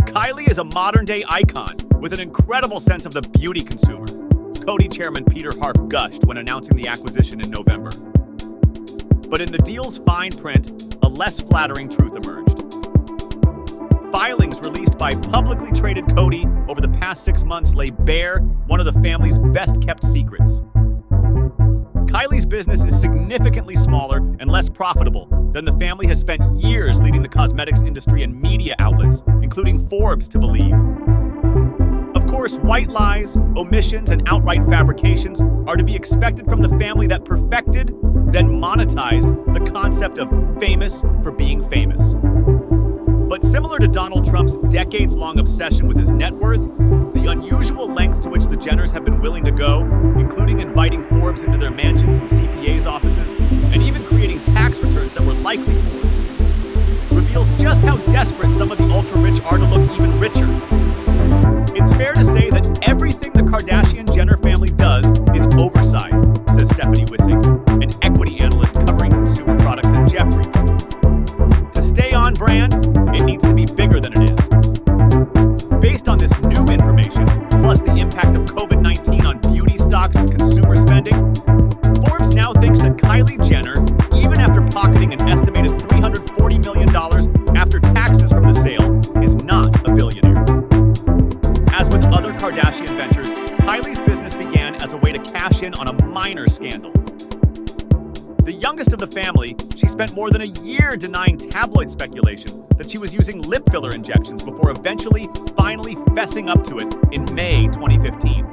Kylie is a modern-day icon with an incredible sense of the beauty consumer. Coty chairman Peter Harf gushed when announcing the acquisition in November. But in the deal's fine print, a less flattering truth emerged. Filings released by publicly traded Coty over the past 6 months lay bare one of the family's best-kept secrets. Kylie's business is significantly smaller and less profitable than the family has spent years leading the cosmetics industry and media outlets, including Forbes, to believe. Of course, white lies, omissions, and outright fabrications are to be expected from the family that perfected, then monetized the concept of famous for being famous. But similar to Donald Trump's decades-long obsession with his net worth, the unusual lengths to which the Jenners have been willing to go, including inviting Forbes into their mansions and CPA's offices, and even creating tax returns that were likely forged, reveals just how desperate some of the ultra-rich are to look even richer. It's fair to say that everything the Kardashian-Jenner family does is oversized, says Stephanie Wissink, an equity analyst covering consumer products at Jefferies. To stay on brand, it needs to be bigger than it is. Based on this new information, plus the impact of COVID-19 on beauty stocks and consumer spending, Forbes now thinks that Kylie Jenner, even after pocketing an estimated $340 million after taxes from the sale, is not a billionaire. As with other Kardashian ventures, Kylie's business began as a way to cash in on a minor scandal. The youngest of the family, she spent more than a year denying tabloid speculation that she was using lip filler injections before finally fessing up to it in May 2015.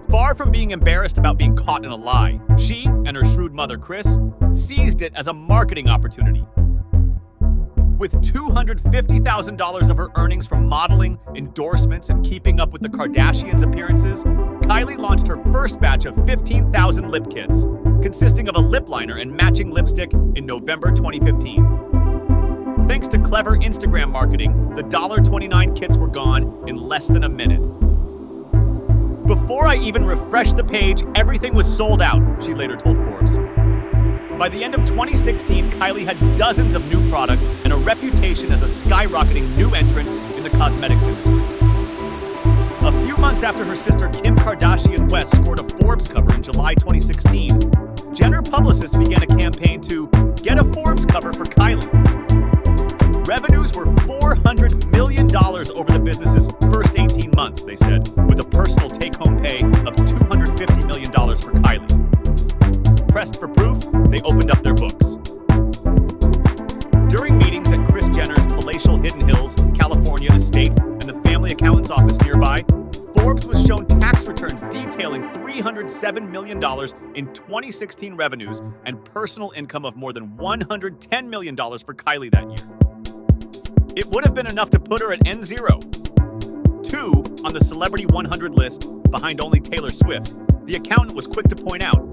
Far from being embarrassed about being caught in a lie, she and her shrewd mother, Kris, seized it as a marketing opportunity. With $250,000 of her earnings from modeling, endorsements, and keeping up with the Kardashians' appearances, Kylie launched her first batch of 15,000 lip kits, consisting of a lip liner and matching lipstick, in November 2015. Thanks to clever Instagram marketing, the $29 kits were gone in less than a minute. Before I even refreshed the page, everything was sold out, she later told Forbes. By the end of 2016, Kylie had dozens of new products and a reputation as a skyrocketing new entrant in the cosmetics industry. A few months after her sister Kim Kardashian West scored a Forbes cover in July 2016, Jenner publicists began a campaign to get a Forbes cover for Kylie. Revenues were $400 million over the business's first 18 months, they said, with a personal take-home pay of $250 million for Kylie. Pressed for proof, they opened up their books. During meetings at Kris Jenner's palatial Hidden Hills, California estate and the family accountant's office nearby, Forbes was shown tax returns detailing $307 million in 2016 revenues and personal income of more than $110 million for Kylie that year. It would have been enough to put her at N0. 2 on the Celebrity 100 list, behind only Taylor Swift, the accountant was quick to point out.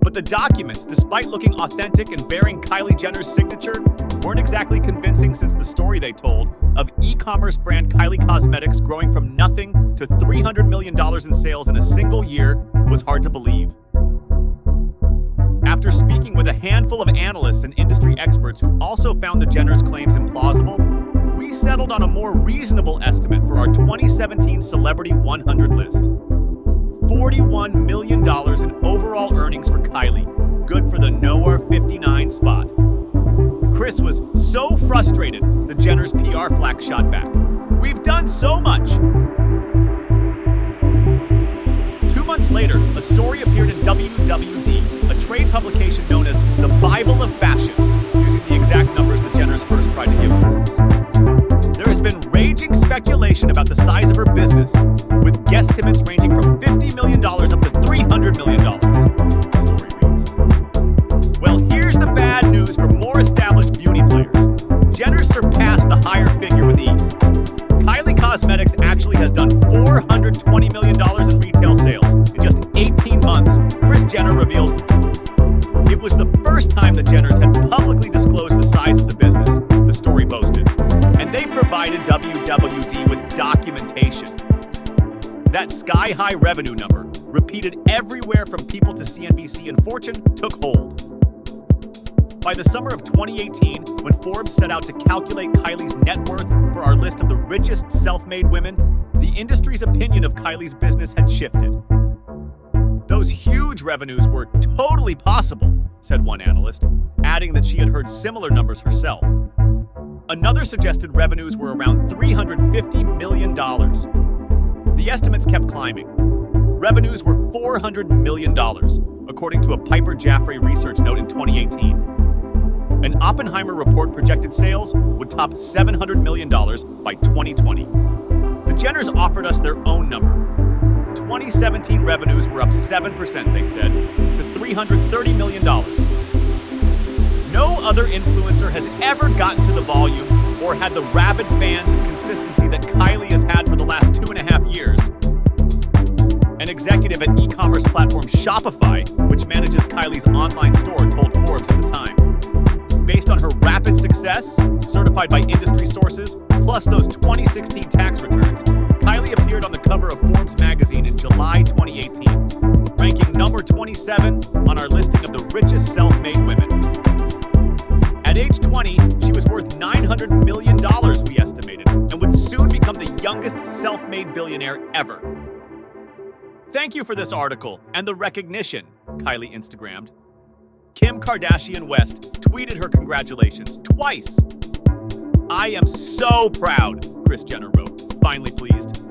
But the documents, despite looking authentic and bearing Kylie Jenner's signature, weren't exactly convincing, since the story they told of e-commerce brand Kylie Cosmetics growing from nothing to $300 million in sales in a single year was hard to believe. After speaking with a handful of analysts and industry experts who also found the Jenners' claims implausible, we settled on a more reasonable estimate for our 2017 Celebrity 100 list. $41 million in overall earnings for Kylie, good for the nowhere 59 spot. Kris was so frustrated, the Jenners' PR flack shot back. We've done so much. 2 months later, a story appeared in WWD, a trade publication known as the Bible of Fashion, using the exact numbers the Jenners first tried to give Forbes. There has been raging speculation about the size of her business, with guesstimates ranging from $50 million up to $300 million, the story reads. Well, here's the bad news for more established beauty players. Jenner surpassed the higher figure with ease. Kylie Cosmetics actually has done $420 million in retail sales in just 18 months, Kris Jenner revealed. It was the first time the Jenners had publicly disclosed the size of the business, the story boasted, and they provided WWD with documentation. That sky-high revenue number, repeated everywhere from People to CNBC and Fortune, took hold. By the summer of 2018, when Forbes set out to calculate Kylie's net worth for our list of the richest self-made women, the industry's opinion of Kylie's business had shifted. Those huge revenues were totally possible, said one analyst, adding that she had heard similar numbers herself. Another suggested revenues were around $350 million. The estimates kept climbing. Revenues were $400 million, according to a Piper Jaffray research note in 2018. An Oppenheimer report projected sales would top $700 million by 2020. The Jenners offered us their own number. 2017 revenues were up 7%, they said, to $330 million. No other influencer has ever gotten to the volume or had the rabid fans and consistency that Kylie has had for the last 2.5 years. An executive at e-commerce platform Shopify, which manages Kylie's online store, told Forbes at the time. Based on her rapid success, certified by industry sources, plus those 2016 tax returns, Kylie appeared on the cover of Forbes magazine in July 2018, ranking number 27 on our listing of the richest self-made women. At age 20, she was worth $900 million, we estimated, and would soon become the youngest self-made billionaire ever. Thank you for this article and the recognition, Kylie Instagrammed. Kim Kardashian West tweeted her congratulations twice. I am so proud, Kris Jenner wrote, finally pleased.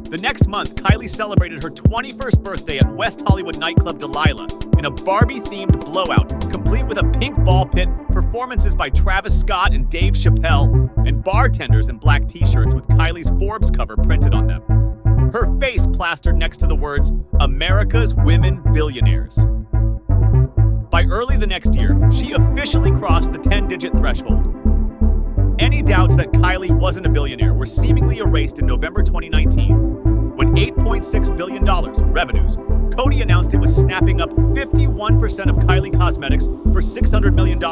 The next month, Kylie celebrated her 21st birthday at West Hollywood nightclub Delilah in a Barbie-themed blowout, complete with a pink ball pit, performances by Travis Scott and Dave Chappelle, and bartenders in black t-shirts with Kylie's Forbes cover printed on them. Her face plastered next to the words, America's Women Billionaires. By early the next year, she officially crossed the 10-digit threshold. Any doubts that Kylie wasn't a billionaire were seemingly erased in November 2019, when $8.6 billion revenues, Coty announced it was snapping up 51% of Kylie Cosmetics for $600 million,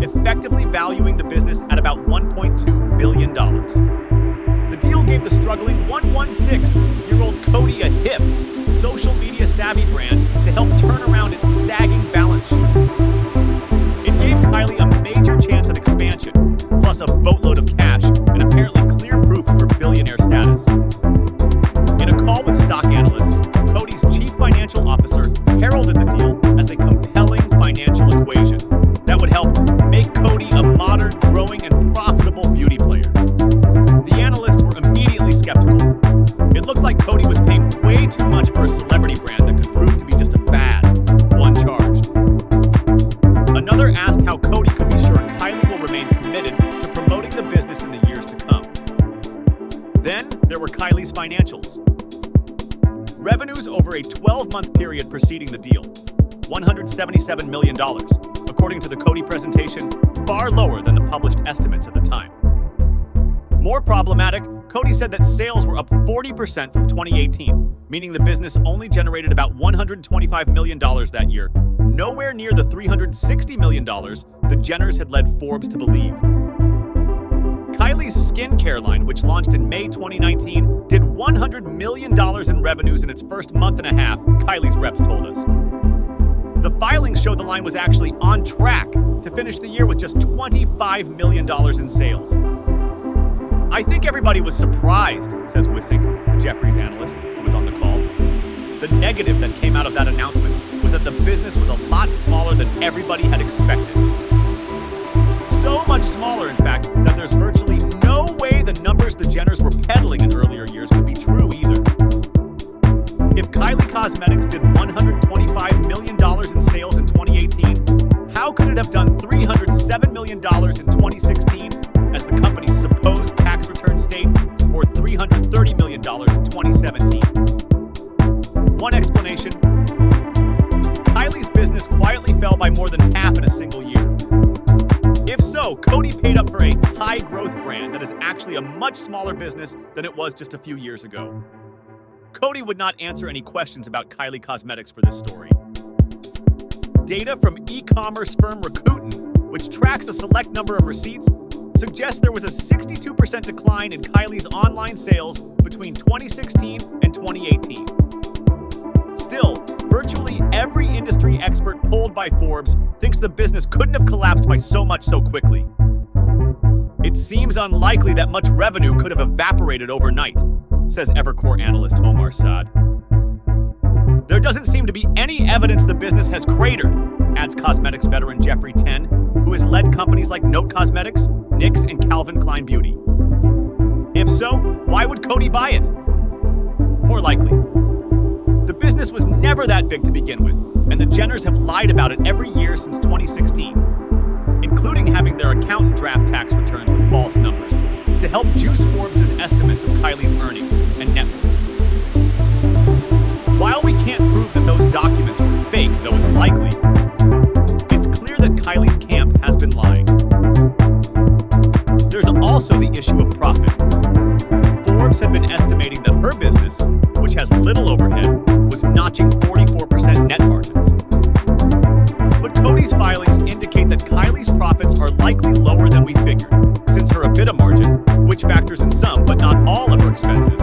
effectively valuing the business at about $1.2 billion. The deal gave the struggling 116-year-old Coty a hip, social media savvy brand to help turn around its sagging balance sheet. It gave Kylie a major chance at expansion, plus a boatload of cash and apparently clear proof of her billionaire status. In a call with stock analysts, Coty's chief financial officer heralded the deal as a compelling financial equation that would help make Coty a modern, growing, and profitable beauty player. The analysts were immediately skeptical. It looked like Coty was paying way too much for a celebrity brand that could prove to be just a fad, one charged. Another asked how Coty could be sure Kylie will remain committed to promoting the business in the years to come. Then there were Kylie's financials. Revenues over a 12-month period preceding the deal, $177 million, according to the Coty presentation, far lower than the published estimates at the time. More problematic, Coty said that sales were up 40% from 2018, meaning the business only generated about $125 million that year, nowhere near the $360 million the Jenners had led Forbes to believe. Kylie's skincare line, which launched in May 2019, did $100 million in revenues in its first month and a half, Kylie's reps told us. The filings showed the line was actually on track to finish the year with just $25 million in sales. I think everybody was surprised, says Wissink, the Jefferies analyst who was on the call. The negative that came out of that announcement was that the business was a lot smaller than everybody had expected. So much smaller, in fact, that there's virtually no way the numbers the Jenners were peddling in earlier years could be true either. If Kylie Cosmetics did $125 million in sales in 2018, how could it have done $307 million in 2016 as the company's supposed tax return state, or $330 million in 2017? One explanation: Kylie's business quietly fell by more than half in a single year. If so, Coty paid up for a high-growth brand that is actually a much smaller business than it was just a few years ago. Coty would not answer any questions about Kylie Cosmetics for this story. Data from e-commerce firm Rakuten, which tracks a select number of receipts, suggests there was a 62% decline in Kylie's online sales between 2016 and 2018. Still, virtually every industry expert polled by Forbes thinks the business couldn't have collapsed by so much so quickly. It seems unlikely that much revenue could have evaporated overnight, says Evercore analyst Omar Saad. There doesn't seem to be any evidence the business has cratered, adds cosmetics veteran Jeffrey Ten, who has led companies like Note Cosmetics, NYX, and Calvin Klein Beauty. If so, why would Coty buy it? More likely, the business was never that big to begin with, and the Jenners have lied about it every year since 2016, including having their accountant draft tax returns with false numbers to help juice Forbes' estimates of Kylie's earnings and net worth. While we can't prove that those documents were fake, though it's likely, it's clear that Kylie's camp has been lying. There's also the issue of profit. Forbes had been estimating that her business, which has little overhead, was notching 44% net margins. But Coty's filings indicate that Kylie's profits are likely lower than we figured, since her EBITDA margin, which factors in some but not all of her expenses,